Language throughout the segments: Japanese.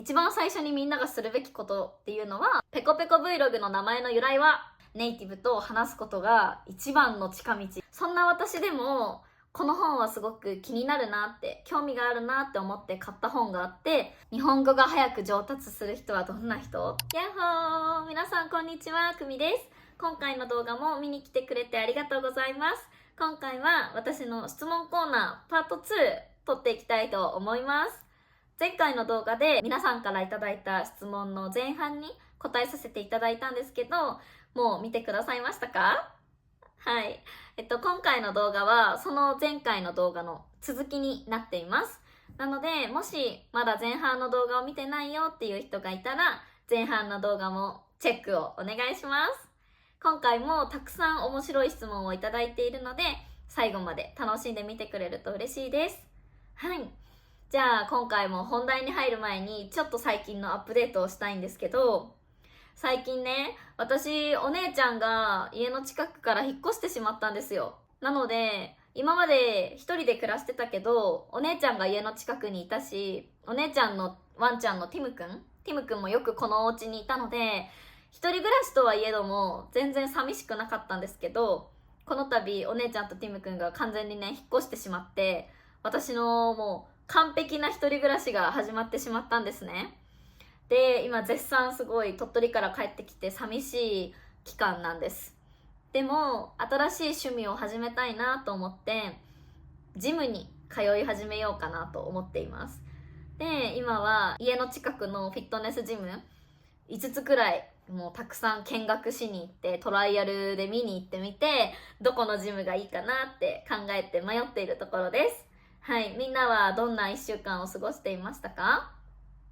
一番最初にみんながするべきことっていうのは、ペコペコ Vlog の名前の由来はネイティブと話すことが一番の近道。そんな私でもこの本はすごく気になるなって、興味があるなって思って買った本があって、日本語が早く上達する人はどんな人？やっほー、皆さんこんにちは、くみです。今回の動画も見に来てくれてありがとうございます。今回は私の質問コーナーパート2撮っていきたいと思います。前回の動画で皆さんからいただいた質問の前半に答えさせていただいたんですけど、もう見てくださいましたか？はい。今回の動画はその前回の動画の続きになっています。なので、もしまだ前半の動画を見てないよっていう人がいたら、前半の動画もチェックをお願いします。今回もたくさん面白い質問をいただいているので、最後まで楽しんでみてくれると嬉しいです。はい。じゃあ今回も本題に入る前にちょっと最近のアップデートをしたいんですけど、最近ね、私お姉ちゃんが家の近くから引っ越してしまったんですよ。なので今まで一人で暮らしてたけど、お姉ちゃんが家の近くにいたし、お姉ちゃんのワンちゃんのティムくんもよくこのお家にいたので、一人暮らしとはいえども全然寂しくなかったんですけど、この度お姉ちゃんとティムくんが完全にね引っ越してしまって、私のもう完璧な一人暮らしが始まってしまったんですね。で、今絶賛すごい鳥取から帰ってきて寂しい期間なんです。でも新しい趣味を始めたいなと思ってジムに通い始めようかなと思っています。で、今は家の近くのフィットネスジム5つくらいもうたくさん見学しに行って、トライアルで見に行ってみて、どこのジムがいいかなって考えて迷っているところです。はい、みんなはどんな1週間を過ごしていましたか？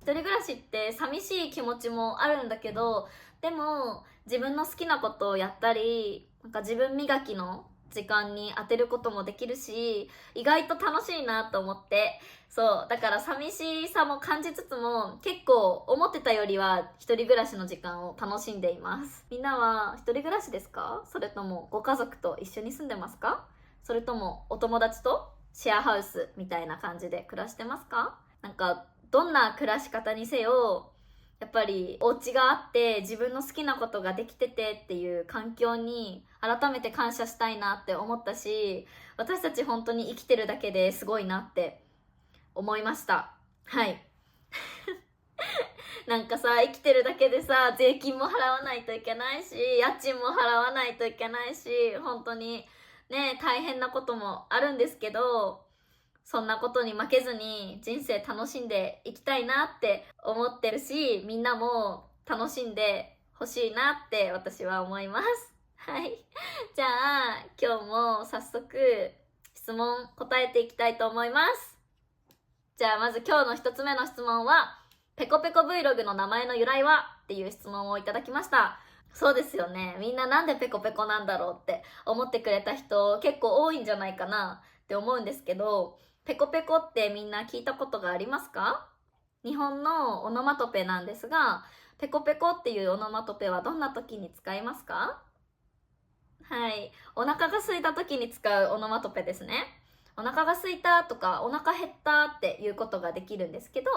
一人暮らしって寂しい気持ちもあるんだけど、でも自分の好きなことをやったり、なんか自分磨きの時間に当てることもできるし、意外と楽しいなと思って、そうだから寂しさも感じつつも、結構思ってたよりは一人暮らしの時間を楽しんでいます。みんなは一人暮らしですか？それともご家族と一緒に住んでますか？それともお友達とシェアハウスみたいな感じで暮らしてますか？なんかどんな暮らし方にせよ、やっぱりお家があって自分の好きなことができててっていう環境に改めて感謝したいなって思ったし、私たち本当に生きてるだけですごいなって思いました。はいなんかさ、生きてるだけでさ、税金も払わないといけないし、家賃も払わないといけないし、本当にね、大変なこともあるんですけど、そんなことに負けずに人生楽しんでいきたいなって思ってるし、みんなも楽しんでほしいなって私は思います。はい。じゃあ、今日も早速質問答えていきたいと思います。じゃあまず今日の一つ目の質問は、ペコペコ Vlog の名前の由来はっていう質問をいただきました。そうですよね。みんななんでペコペコなんだろうって思ってくれた人結構多いんじゃないかなって思うんですけど、ペコペコってみんな聞いたことがありますか？日本のオノマトペなんですが、ペコペコっていうオノマトペはどんな時に使いますか？はい。お腹が空いた時に使うオノマトペですね。お腹が空いたとかお腹減ったっていうことができるんですけど、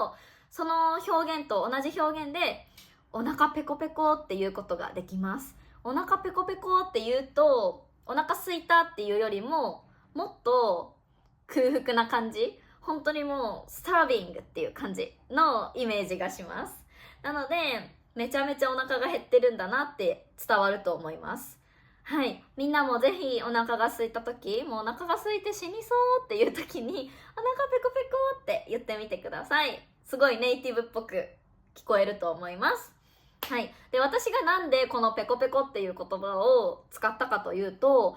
その表現と同じ表現でお腹ペコペコっていうことができます。お腹ペコペコって言うと、お腹空いたっていうよりももっと空腹な感じ、本当にもうスタービングっていう感じのイメージがします。なのでめちゃめちゃお腹が減ってるんだなって伝わると思います。はい、みんなもぜひお腹が空いた時、もうお腹が空いて死にそうっていう時にお腹ペコペコって言ってみてください。すごいネイティブっぽく聞こえると思います。はい、で私がなんでこのペコペコっていう言葉を使ったかというと、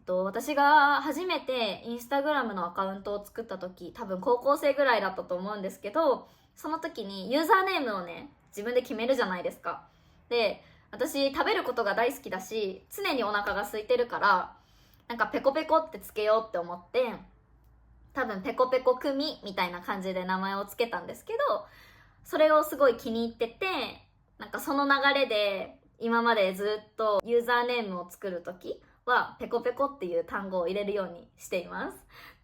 私が初めてインスタグラムのアカウントを作った時、多分高校生ぐらいだったと思うんですけど、その時にユーザーネームをね自分で決めるじゃないですか。で、私食べることが大好きだし、常にお腹が空いてるから、なんかペコペコってつけようって思って、多分ペコペコ組みたいな感じで名前をつけたんですけど、それをすごい気に入ってて、なんかその流れで今までずっとユーザーネームを作る時はペコペコっていう単語を入れるようにしています。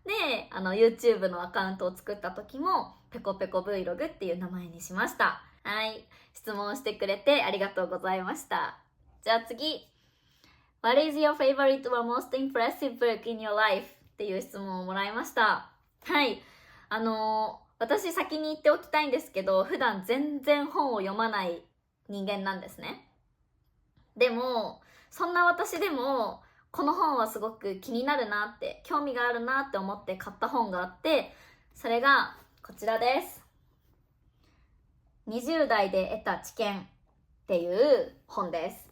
で、YouTube のアカウントを作った時もペコペコ Vlog っていう名前にしました。はい。質問してくれてありがとうございました。じゃあ次。What is your favorite or most impressive book in your life? っていう質問をもらいました。はい。私先に言っておきたいんですけど、普段全然本を読まない人間なんですね。でも、そんな私でも、この本はすごく気になるなって、興味があるなって思って買った本があって、それがこちらです。20代で得た知見っていう本です。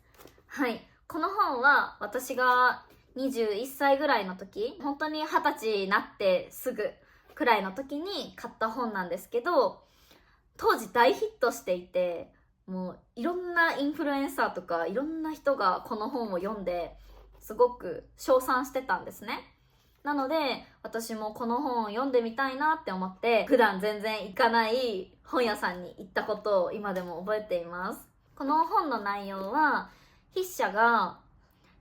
はい。この本は私が21歳ぐらいの時、本当に20歳になってすぐくらいの時に買った本なんですけど、当時大ヒットしていて、もういろんなインフルエンサーとかいろんな人がこの本を読んですごく称賛してたんですね。なので私もこの本を読んでみたいなって思って普段全然行かない本屋さんに行ったことを今でも覚えています。この本の内容は筆者が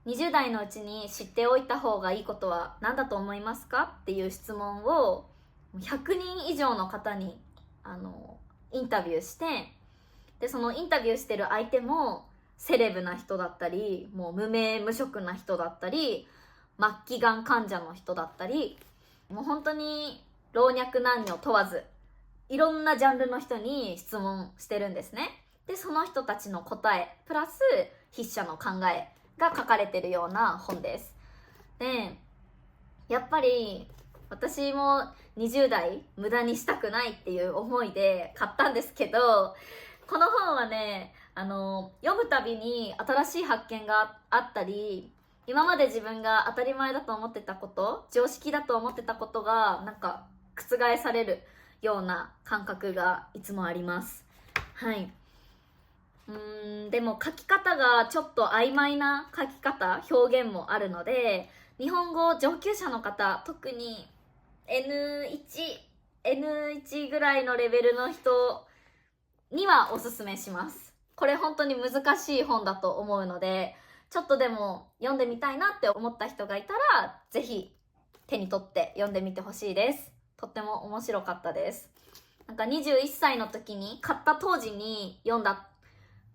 20代のうちに知っておいた方がいいことは何だと思いますかっていう質問を100人以上の方にインタビューして、でそのインタビューしてる相手もセレブな人だったり、もう無名無職な人だったり、末期がん患者の人だったり、もう本当に老若男女問わずいろんなジャンルの人に質問してるんですね。でその人たちの答えプラス筆者の考えが書かれてるような本です。でやっぱり私も20代無駄にしたくないっていう思いで買ったんですけど、この本はね、読むたびに新しい発見があったり、今まで自分が当たり前だと思ってたこと、常識だと思ってたことがなんか覆されるような感覚がいつもあります。はい。でも書き方がちょっと曖昧な書き方、表現もあるので、日本語上級者の方、特に N1 ぐらいのレベルの人にはおすすめします。これ本当に難しい本だと思うので、ちょっとでも読んでみたいなって思った人がいたら、ぜひ手に取って読んでみてほしいです。とっても面白かったです。なんか21歳の時に買った当時に読んだ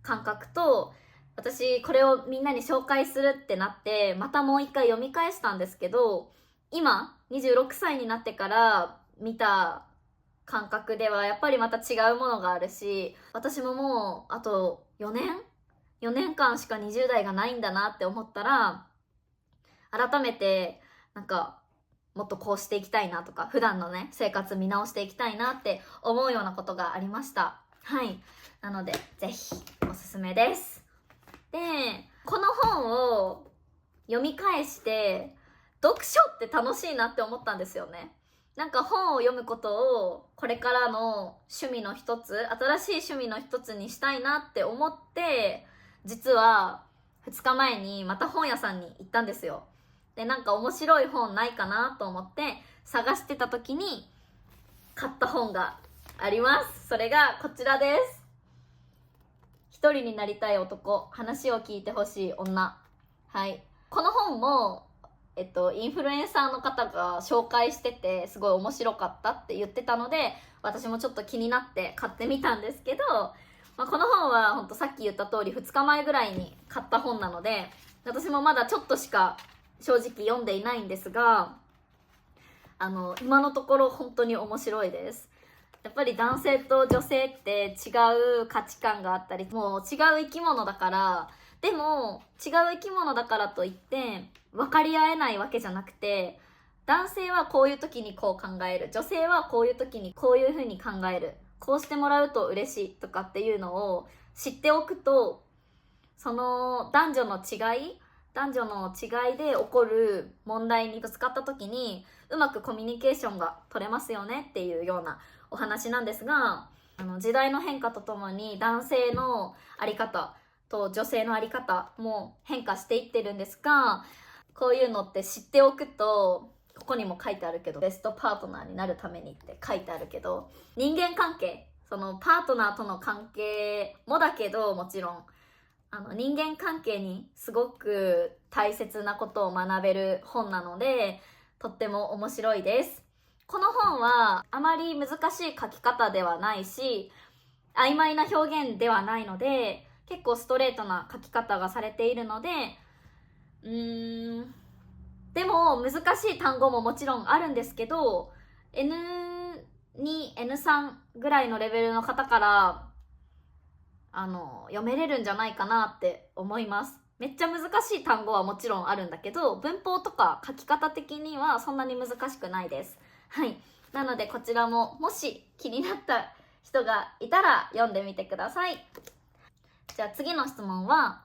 感覚と、私これをみんなに紹介するってなってまたもう一回読み返したんですけど、今26歳になってから見た感覚ではやっぱりまた違うものがあるし、私ももうあと4年間しか20代がないんだなって思ったら、改めてなんかもっとこうしていきたいなとか、普段のね生活見直していきたいなって思うようなことがありました。はい。なのでぜひおすすめです。でこの本を読み返して読書って楽しいなって思ったんですよね。なんか本を読むことをこれからの趣味の一つ、新しい趣味の一つにしたいなって思って、実は2日前にまた本屋さんに行ったんですよ。でなんか面白い本ないかなと思って探してた時に買った本があります。それがこちらです。一人になりたい男、話を聞いてほしい女。はい。この本もインフルエンサーの方が紹介しててすごい面白かったって言ってたので、私もちょっと気になって買ってみたんですけど、この本はほんとさっき言った通り2日前ぐらいに買った本なので、私もまだちょっとしか正直読んでいないんですが、今のところ本当に面白いです。やっぱり男性と女性って違う価値観があったり、もう違う生き物だから、でも違う生き物だからといって分かり合えないわけじゃなくて、男性はこういう時にこう考える、女性はこういう時にこういう風に考える、こうしてもらうと嬉しいとかっていうのを知っておくと、その男女の違いで起こる問題にぶつかった時にうまくコミュニケーションが取れますよねっていうようなお話なんですが、時代の変化とともに男性の在り方と女性の在り方も変化していってるんですが、こういうのって知っておくと、ここにも書いてあるけど、ベストパートナーになるためにって書いてあるけど、人間関係、そのパートナーとの関係もだけど、もちろん人間関係にすごく大切なことを学べる本なので、とっても面白いです。この本はあまり難しい書き方ではないし、曖昧な表現ではないので、結構ストレートな書き方がされているので、でも難しい単語ももちろんあるんですけど、N2、N3 ぐらいのレベルの方から読めれるんじゃないかなって思います。めっちゃ難しい単語はもちろんあるんだけど、文法とか書き方的にはそんなに難しくないです。はい。なのでこちらももし気になった人がいたら読んでみてください。じゃあ次の質問は、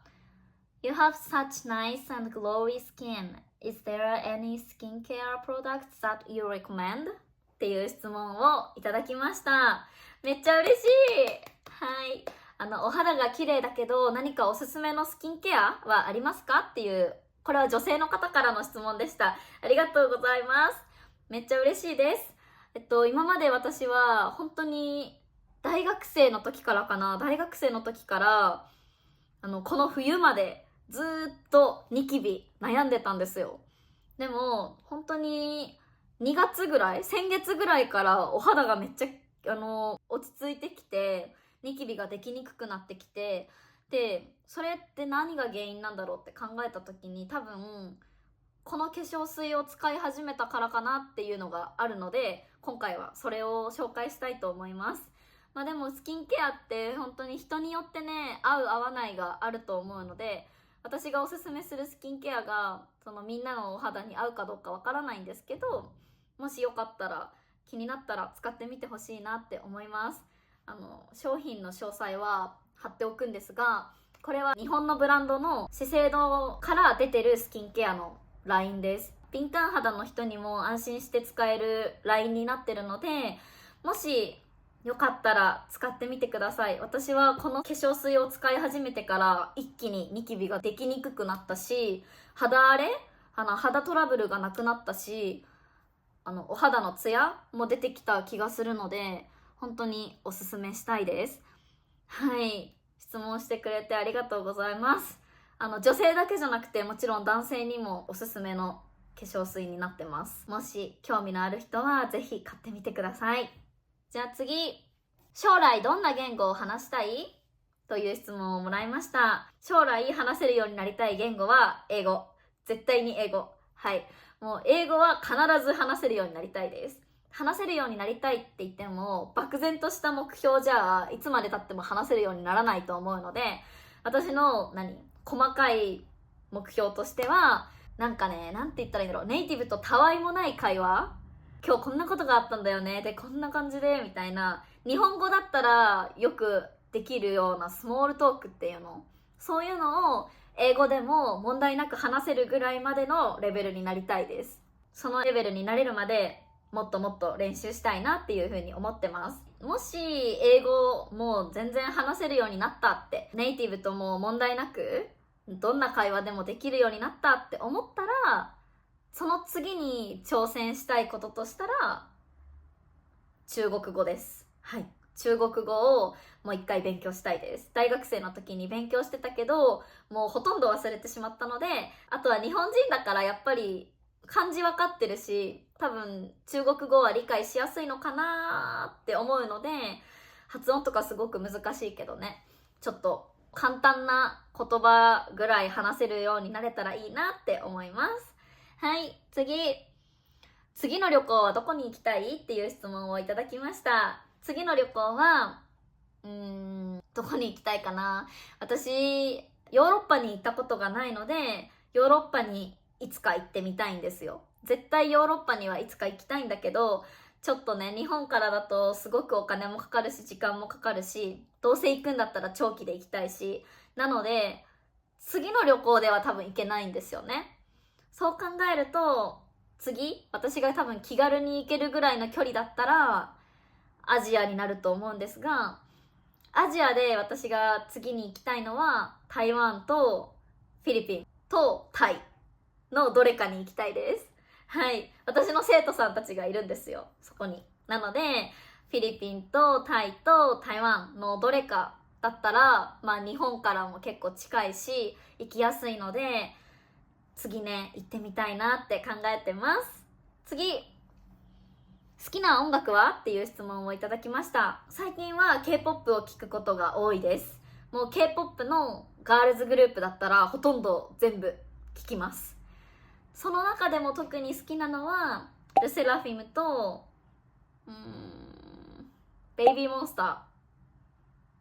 You have such nice and glowy skin. Is there any skincare products that you recommend? っていう質問をいただきました。めっちゃ嬉しい。はい。お肌が綺麗だけど何かおすすめのスキンケアはありますかっていう、これは女性の方からの質問でした。ありがとうございます。めっちゃ嬉しいです。今まで私は本当に大学生の時からこの冬までずーっとニキビ悩んでたんですよ。でも本当に2月ぐらい、先月ぐらいからお肌がめっちゃ落ち着いてきて、ニキビができにくくなってきて、でそれって何が原因なんだろうって考えた時に、多分この化粧水を使い始めたからかなっていうのがあるので、今回はそれを紹介したいと思います。でもスキンケアって本当に人によってね、合う合わないがあると思うので、私がおすすめするスキンケアがみんなのお肌に合うかどうかわからないんですけど、もしよかったら気になったら使ってみてほしいなって思います。商品の詳細は貼っておくんですが、これは日本のブランドの資生堂から出てるスキンケアのラインです。敏感肌の人にも安心して使えるラインになってるので、もしよかったら使ってみてください。私はこの化粧水を使い始めてから一気にニキビができにくくなったし、肌荒れ、肌トラブルがなくなったし、お肌のツヤも出てきた気がするので、本当におすすめしたいです。はい。質問してくれてありがとうございます。女性だけじゃなくて、もちろん男性にもおすすめの化粧水になってます。もし興味のある人はぜひ買ってみてください。じゃあ次、将来どんな言語を話したい？という質問をもらいました。将来話せるようになりたい言語は英語。絶対に英語。はい。もう英語は必ず話せるようになりたいです。話せるようになりたいって言っても、漠然とした目標じゃいつまで経っても話せるようにならないと思うので、私の細かい目標としては、なんて言ったらいいんだろう、ネイティブとたわいもない会話、今日こんなことがあったんだよね、でこんな感じでみたいな、日本語だったらよくできるようなスモールトークっていうの、そういうのを英語でも問題なく話せるぐらいまでのレベルになりたいです。そのレベルになれるまでもっともっと練習したいなっていうふうに思ってます。もし英語もう全然話せるようになったって、ネイティブとも問題なくどんな会話でもできるようになったって思ったら、その次に挑戦したいこととしたら中国語です。はい。中国語をもう一回勉強したいです。大学生の時に勉強してたけど、もうほとんど忘れてしまったので、あとは日本人だからやっぱり漢字分かってるし、多分中国語は理解しやすいのかなって思うので、発音とかすごく難しいけどね、ちょっと簡単な言葉ぐらい話せるようになれたらいいなって思います。はい、次の旅行はどこに行きたいっていう質問をいただきました。次の旅行はどこに行きたいかな。私ヨーロッパに行ったことがないので、ヨーロッパにいつか行ってみたいんですよ。絶対ヨーロッパにはいつか行きたいんだけど、ちょっとね、日本からだとすごくお金もかかるし時間もかかるし、どうせ行くんだったら長期で行きたいし、なので次の旅行では多分行けないんですよね。そう考えると、私が多分気軽に行けるぐらいの距離だったらアジアになると思うんですが、アジアで私が次に行きたいのは台湾とフィリピンとタイのどれかに行きたいです。はい。私の生徒さんたちがいるんですよ、そこに。なのでフィリピンとタイと台湾のどれかだったら、日本からも結構近いし行きやすいので、次ね、行ってみたいなって考えてます。次、好きな音楽はっていう質問をいただきました。最近は K-POP を聴くことが多いです。もう K-POP のガールズグループだったらほとんど全部聴きます。その中でも特に好きなのはルセラフィムとベイビーモンスタ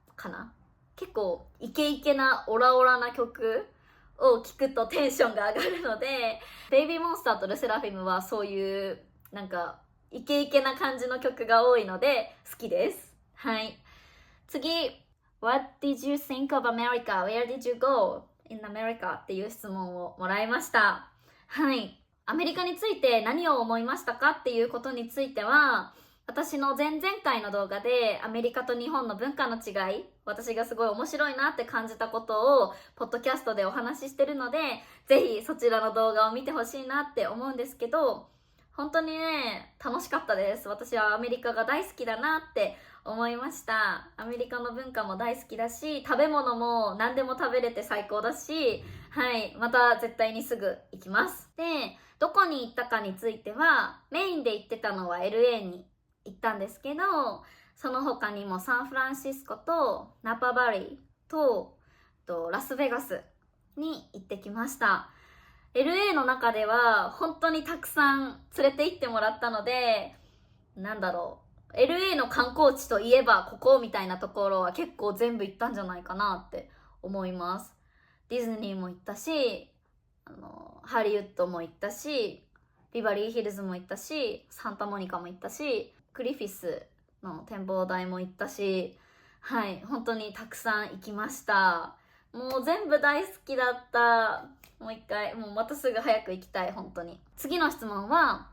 ーかな。結構イケイケなオラオラな曲を聴くとテンションが上がるので、ベイビーモンスターとルセラフィムはそういうなんかイケイケな感じの曲が多いので好きです。はい。次、What did you think of America? Where did you go in America? っていう質問をもらいました。はい。アメリカについて何を思いましたかっていうことについては、私の前々回の動画でアメリカと日本の文化の違い、私がすごい面白いなって感じたことをポッドキャストでお話ししてるので、ぜひそちらの動画を見てほしいなって思うんですけど、本当にね、楽しかったです。私はアメリカが大好きだなって思いました。アメリカの文化も大好きだし、食べ物も何でも食べれて最高だし、はい、また絶対にすぐ行きます。で、どこに行ったかについては、メインで行ってたのは LA に行ったんですけど、その他にもサンフランシスコとナパバリーとラスベガスに行ってきました。LA の中では本当にたくさん連れて行ってもらったので、LA の観光地といえばここみたいなところは結構全部行ったんじゃないかなって思います。ディズニーも行ったし、ハリウッドも行ったし、ビバリーヒルズも行ったし、サンタモニカも行ったし、クリフィスの展望台も行ったし、はい、本当にたくさん行きました。もう全部大好きだった。もう一回、もうまたすぐ早く行きたい、本当に。次の質問は、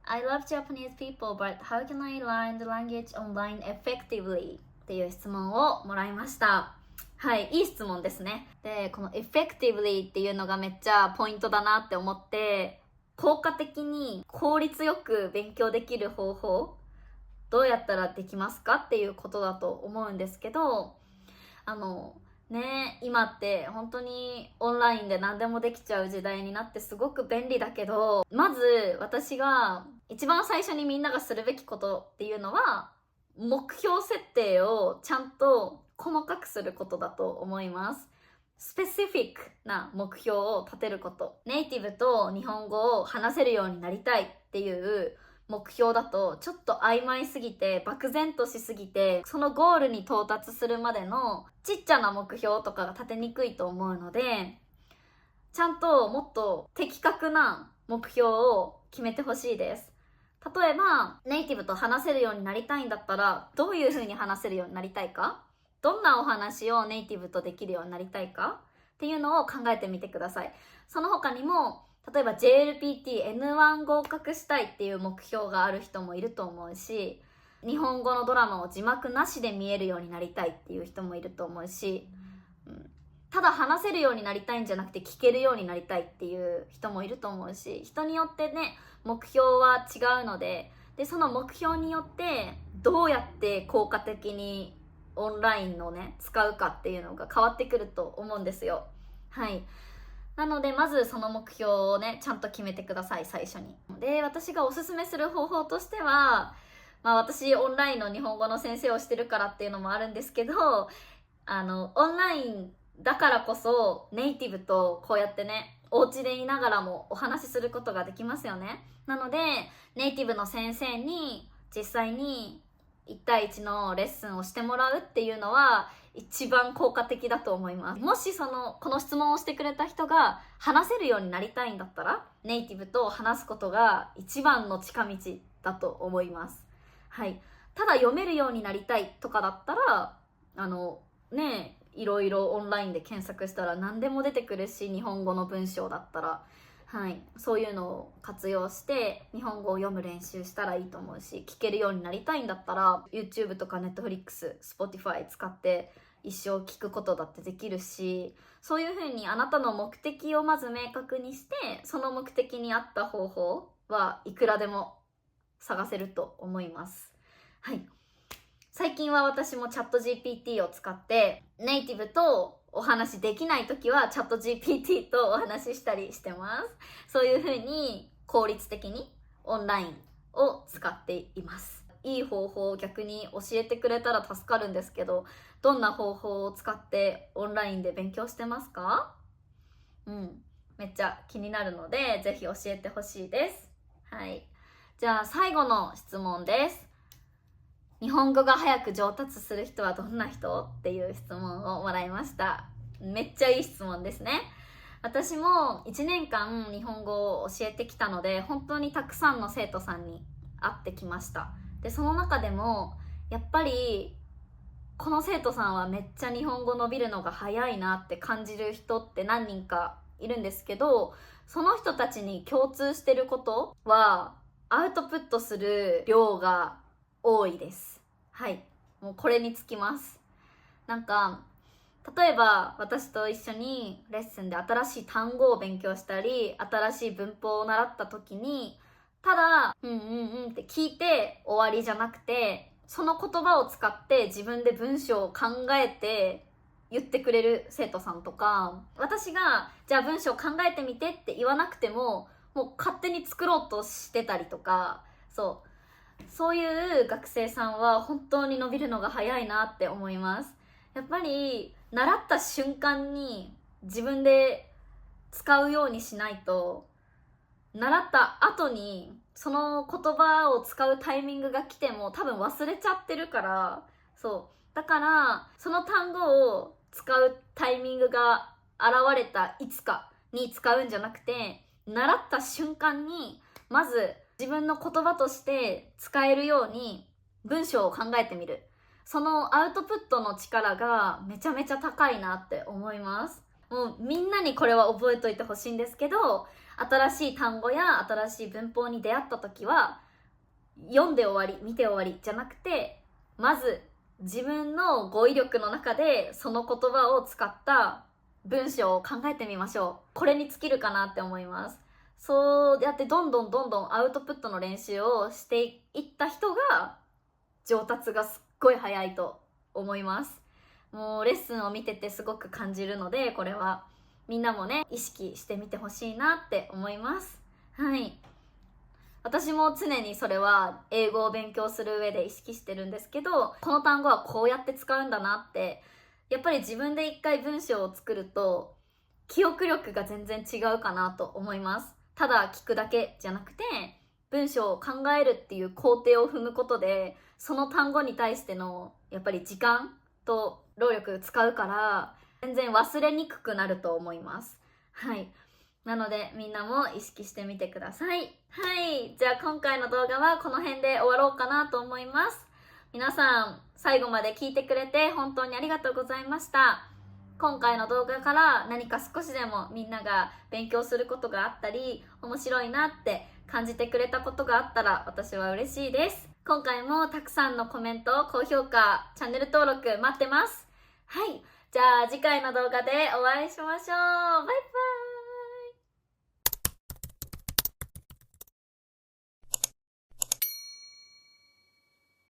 I love Japanese people, but how can I learn the language online effectively? っていう質問をもらいました。はい、いい質問ですね。で、この effectively っていうのがめっちゃポイントだなって思って、効果的に効率よく勉強できる方法、どうやったらできますかっていうことだと思うんですけど、今って本当にオンラインで何でもできちゃう時代になってすごく便利だけど、まず私が一番最初にみんながするべきことっていうのは、目標設定をちゃんと細かくすることだと思います。スペシフィックな目標を立てること。ネイティブと日本語を話せるようになりたいっていう目標だとちょっと曖昧すぎて漠然としすぎて、そのゴールに到達するまでのちっちゃな目標とかが立てにくいと思うので、ちゃんともっと的確な目標を決めてほしいです。例えばネイティブと話せるようになりたいんだったら、どういう風に話せるようになりたいか、どんなお話をネイティブとできるようになりたいかっていうのを考えてみてください。その他にも例えば JLPT N1 合格したいっていう目標がある人もいると思うし、日本語のドラマを字幕なしで見えるようになりたいっていう人もいると思うし、ただ話せるようになりたいんじゃなくて聞けるようになりたいっていう人もいると思うし、人によってね、目標は違うので、その目標によってどうやって効果的にオンラインのね使うかっていうのが変わってくると思うんですよ。はい。なのでまずその目標をねちゃんと決めてください、最初に。で、私がおすすめする方法としては、私オンラインの日本語の先生をしてるからっていうのもあるんですけど、オンラインだからこそネイティブとこうやってねお家でいながらもお話しすることができますよね。なのでネイティブの先生に実際に1対1のレッスンをしてもらうっていうのは一番効果的だと思います。もしこの質問をしてくれた人が話せるようになりたいんだったら、ネイティブと話すことが一番の近道だと思います。はい。ただ読めるようになりたいとかだったら、いろいろオンラインで検索したら何でも出てくるし、日本語の文章だったら、はい、そういうのを活用して日本語を読む練習したらいいと思うし、聞けるようになりたいんだったら YouTube とか Netflix、Spotify 使って一生聞くことだってできるし、そういう風にあなたの目的をまず明確にして、その目的に合った方法はいくらでも探せると思います。はい。最近は私もチャット GPT を使ってネイティブとお話できないときはチャット GPT とお話ししたりしてます。そういう風に効率的にオンラインを使っています。いい方法を逆に教えてくれたら助かるんですけど、どんな方法を使ってオンラインで勉強してますか？めっちゃ気になるので、ぜひ教えてほしいです。はい。じゃあ最後の質問です。日本語が早く上達する人はどんな人？っていう質問をもらいました。めっちゃいい質問ですね。私も1年間日本語を教えてきたので、本当にたくさんの生徒さんに会ってきました。で、その中でもやっぱりこの生徒さんはめっちゃ日本語伸びるのが早いなって感じる人って何人かいるんですけど、その人たちに共通してることはアウトプットする量が多いです。はい、もうこれにつきます。なんか例えば私と一緒にレッスンで新しい単語を勉強したり、新しい文法を習った時に、ただって聞いて終わりじゃなくて、その言葉を使って自分で文章を考えて言ってくれる生徒さんとか、私がじゃあ文章を考えてみてって言わなくても、もう勝手に作ろうとしてたりとか、そういう学生さんは本当に伸びるのが早いなって思います。やっぱり習った瞬間に自分で使うようにしないと、習った後にその言葉を使うタイミングが来ても多分忘れちゃってるから、だからその単語を使うタイミングが現れたいつかに使うんじゃなくて、習った瞬間にまず自分の言葉として使えるように文章を考えてみる。そのアウトプットの力がめちゃめちゃ高いなって思います。もうみんなにこれは覚えといてほしいんですけど、新しい単語や新しい文法に出会った時は読んで終わり、見て終わりじゃなくて、まず自分の語彙力の中でその言葉を使った文章を考えてみましょう。これに尽きるかなって思います。そうやってどんどんアウトプットの練習をしていった人が上達がすっごい早いと思います。もうレッスンを見ててすごく感じるので、これはみんなもね、意識してみてほしいなって思います。はい。私も常にそれは英語を勉強する上で意識してるんですけど、この単語はこうやって使うんだなって、やっぱり自分で一回文章を作ると記憶力が全然違うかなと思います。ただ聞くだけじゃなくて、文章を考えるっていう工程を踏むことで、その単語に対してのやっぱり時間と労力使うから、全然忘れにくくなると思います。はい。なのでみんなも意識してみてください。はい。じゃあ今回の動画はこの辺で終わろうかなと思います。皆さん最後まで聞いてくれて本当にありがとうございました。今回の動画から何か少しでもみんなが勉強することがあったり、面白いなって感じてくれたことがあったら私は嬉しいです。今回もたくさんのコメント、高評価、チャンネル登録待ってます。はい。じゃあ次回の動画でお会いしましょう。バイバイ。